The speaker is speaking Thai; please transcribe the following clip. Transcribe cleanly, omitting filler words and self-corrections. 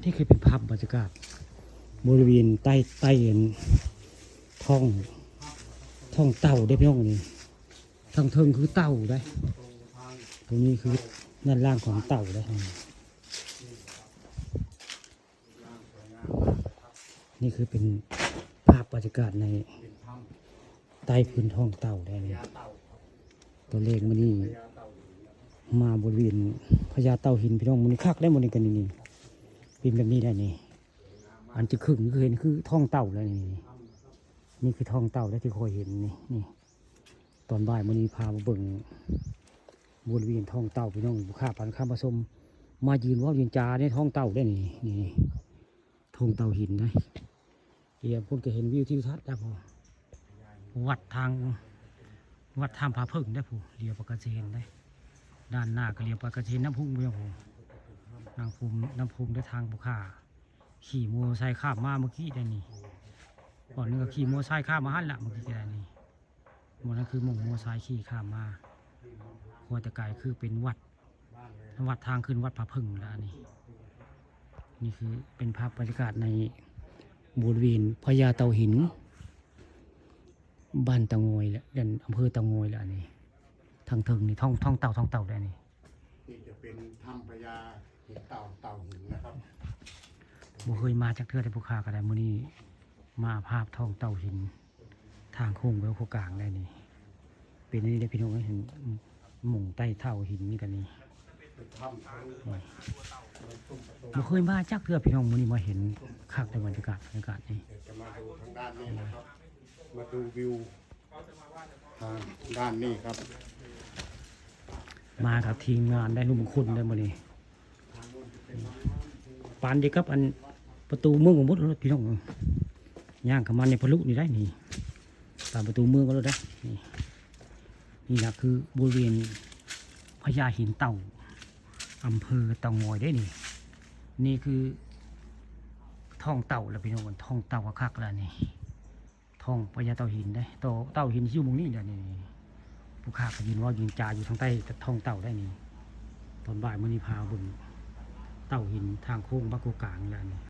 นี่คือเป็นภาพบรรยากาศบริเวณใต้ท้องเต่าได้พี่น้องนี่ทางเทิงคือเต่าได้ตรงนี้คือด้านล่างของเต่าได้นี่คือเป็นภาพบรรยากาศในใต้พื้นท้องเต่าได้เลยตัวเลขมันนี่มาบริเวณพญาเต่าหินพี่น้องมันคักได้หมดในกันนี่เป็นแบบนี้ได้นี่อันจะครึ่งคือเห็นคือท้องเต่าแล้วนี่คือท้องเต่าได้ที่คอยเห็นนี่ตอนบ่ายมันนี้พามาเบิ่งบริเวณท้องเต่าพี่น้องบุคาพันข้ามผสมมายืนว่ายืนจาในท้องเต่าได้นี่ท้องเต่าหินได้เดี๋ยวคนก็เห็นวิวทิวทัศน์ได้พอวัดทางผาพึ่งได้ผู้เรียวปากกาเชนได้ด้านหน้าก็เรียวปากกาเชนน้ำพุ่งพี่น้องน้ำพุ่งได้ทางบุคาขี่มอเตอร์ไซค์ข้ามมาเมื่อกี้ได้นี่ก่อนนึงก็ขี่มอเตอร์ไซค์ข้ามมาหันละเมื่อกี้ได้นี่มันนั่นคือมอเตอร์ไซค์ขี่ข้ามมาหัวตะไกคือเป็นวัดทางขึ้นวัดผาพึ่งแล้วนี่คือเป็นภาพบรรยากาศในบริเวณพญาเต่าหินบ้านเตางอยแหละเด่นอำเภอเตางอยแล้วนี่ทางถึงนี่ท้องเต่าได้นี่จะเป็นถ้ำพญาหินเต่าหินนะครับบ่เคยมาจากเทือกได้ภูเขาก็ได้มื้อนี้มาภาพท้องเต่าหินทางโค้งไปโค้งกลางได้นี่เป็นนี่ได้พี่น้องเห็นหม่งใต้เท่าหินนี่กันนี่บ่เคยมาจากเทือกพี่น้องมื้อนี้มาเห็นคักในบรรยากาศนี่จะมาดูทางด้านนี้นะครับมาดูวิวทางด้านนี้ครับมากับทีมงานได้รุ่มคุณได้มื้อนี้ปานเดียวกับอันประตูเมืองของมดรถพี่น้องย่างเข้ามาในพลุนี่ได้นี่ตามประตูเมืองก็รถได้นี่นะคือบริเวณพญาหินเต่าอำเภอเตางอยได้นี่คือท้องเต่าแล้วพี่น้องท้องเต่าคักแล้วนี่ท้องพญาเต่าหินได้เต่าหินที่อยู่มุมนี้เดี๋ยวนี่ผู้ข้าก็ยืนว่ายืนจ่าอยู่ทางใต้ท้องเต่าได้นี่ตอนบ่ายมื้อนี้พาบุญเต่าหินทางโค้งบ้านโกกลางแล้วนี่